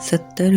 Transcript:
70